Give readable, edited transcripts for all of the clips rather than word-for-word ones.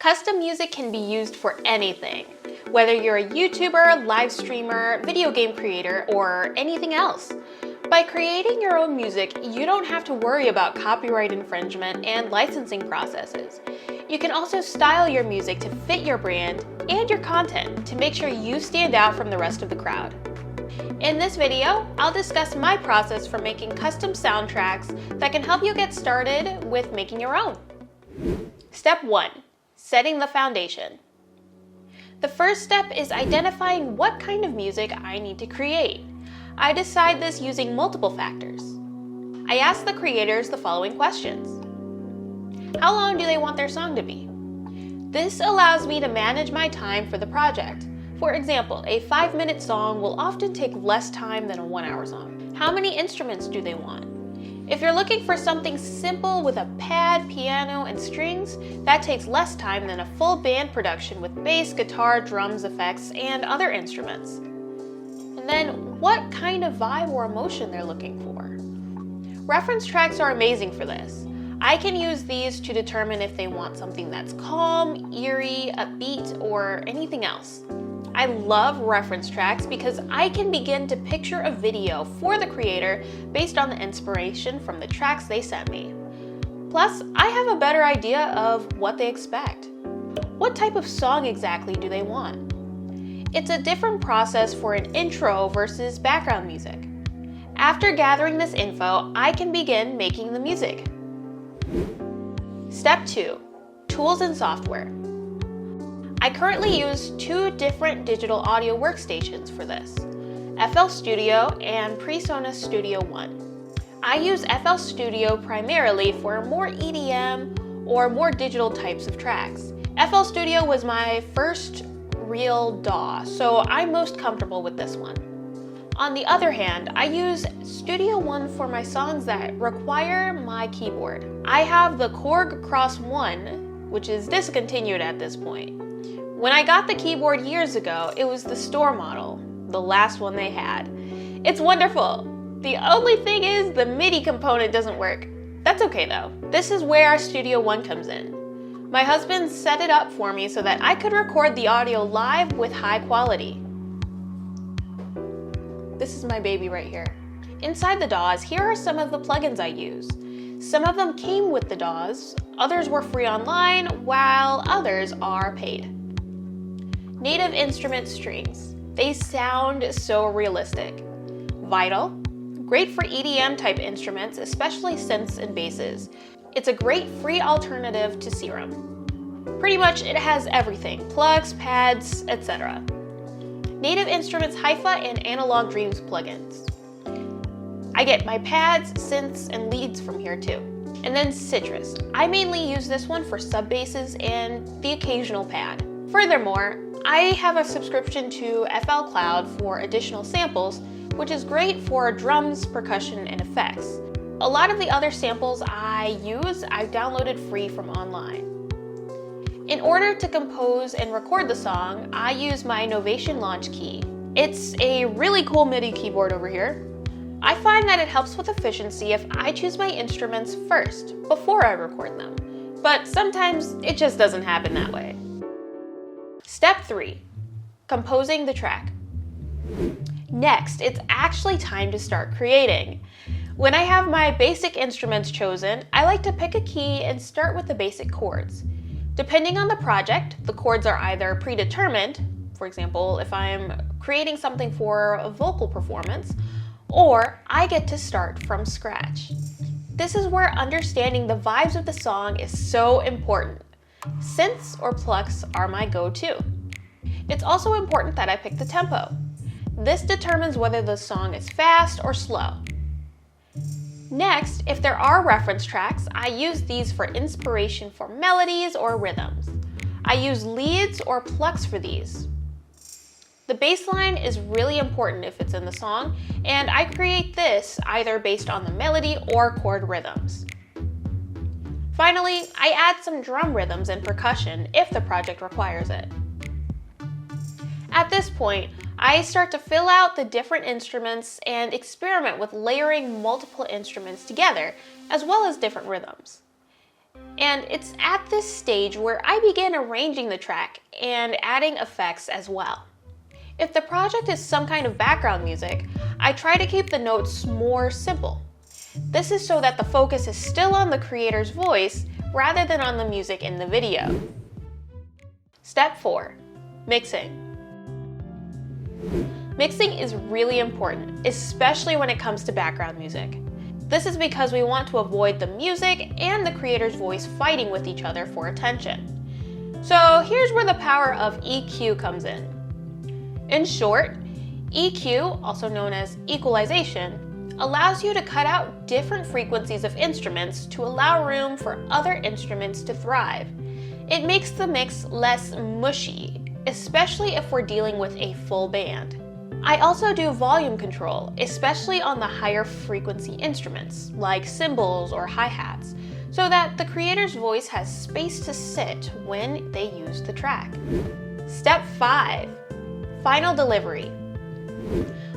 Custom music can be used for anything, whether you're a YouTuber, live streamer, video game creator, or anything else. By creating your own music, you don't have to worry about copyright infringement and licensing processes. You can also style your music to fit your brand and your content to make sure you stand out from the rest of the crowd. In this video, I'll discuss my process for making custom soundtracks that can help you get started with making your own. Step 1. Setting the foundation. The first step is identifying what kind of music I need to create. I decide this using multiple factors. I ask the creators the following questions. How long do they want their song to be? This allows me to manage my time for the project. For example, a 5-minute song will often take less time than a 1-hour song. How many instruments do they want? If you're looking for something simple with a pad, piano, and strings, that takes less time than a full band production with bass, guitar, drums, effects, and other instruments. And then, what kind of vibe or emotion they're looking for. Reference tracks are amazing for this. I can use these to determine if they want something that's calm, eerie, upbeat, or anything else. I love reference tracks because I can begin to picture a video for the creator based on the inspiration from the tracks they sent me. Plus, I have a better idea of what they expect. What type of song exactly do they want? It's a different process for an intro versus background music. After gathering this info, I can begin making the music. Step 2. Tools and software. I currently use 2 different digital audio workstations for this, FL Studio and PreSonus Studio One. I use FL Studio primarily for more EDM or more digital types of tracks. FL Studio was my first real DAW, so I'm most comfortable with this one. On the other hand, I use Studio One for my songs that require my keyboard. I have the Korg Cross One, which is discontinued at this point. When I got the keyboard years ago, it was the store model, the last one they had. It's wonderful. The only thing is the MIDI component doesn't work. That's okay though. This is where our Studio One comes in. My husband set it up for me so that I could record the audio live with high quality. This is my baby right here. Inside the DAWs, here are some of the plugins I use. Some of them came with the DAWs, others were free online, while others are paid. Native instrument strings. They sound so realistic. Vital. Great for EDM type instruments, especially synths and basses. It's a great free alternative to Serum. Pretty much it has everything, plugs, pads, etc. Native Instruments Hi-Fi and Analog Dreams plugins. I get my pads, synths, and leads from here too. And then Citrus. I mainly use this one for sub basses and the occasional pad. Furthermore, I have a subscription to FL Cloud for additional samples, which is great for drums, percussion, and effects. A lot of the other samples I've downloaded free from online. In order to compose and record the song, I use my Novation Launch Key. It's a really cool MIDI keyboard over here. I find that it helps with efficiency if I choose my instruments first, before I record them. But sometimes it just doesn't happen that way. Step 3. Composing the track. Next, it's actually time to start creating. When I have my basic instruments chosen, I like to pick a key and start with the basic chords. Depending on the project, the chords are either predetermined, for example, if I'm creating something for a vocal performance, or I get to start from scratch. This is where understanding the vibes of the song is so important. Synths or plucks are my go-to. It's also important that I pick the tempo. This determines whether the song is fast or slow. Next, if there are reference tracks, I use these for inspiration for melodies or rhythms. I use leads or plucks for these. The bass line is really important if it's in the song, and I create this either based on the melody or chord rhythms. Finally, I add some drum rhythms and percussion if the project requires it. At this point, I start to fill out the different instruments and experiment with layering multiple instruments together, as well as different rhythms. And it's at this stage where I begin arranging the track and adding effects as well. If the project is some kind of background music, I try to keep the notes more simple. This is so that the focus is still on the creator's voice rather than on the music in the video. Step 4. Mixing. Mixing is really important, especially when it comes to background music. This is because we want to avoid the music and the creator's voice fighting with each other for attention. So here's where the power of EQ comes in. In short, EQ, also known as equalization, allows you to cut out different frequencies of instruments to allow room for other instruments to thrive. It makes the mix less mushy, especially if we're dealing with a full band. I also do volume control, especially on the higher frequency instruments, like cymbals or hi-hats, so that the creator's voice has space to sit when they use the track. Step 5. Final delivery.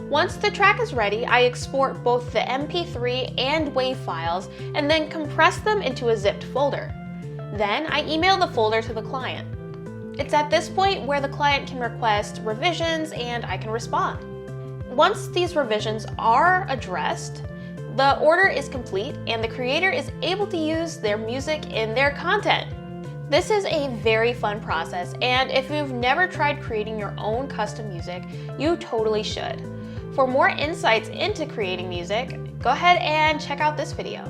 Once the track is ready, I export both the MP3 and WAV files and then compress them into a zipped folder. Then I email the folder to the client. It's at this point where the client can request revisions and I can respond. Once these revisions are addressed, the order is complete and the creator is able to use their music in their content. This is a very fun process, and if you've never tried creating your own custom music, you totally should. For more insights into creating music, go ahead and check out this video.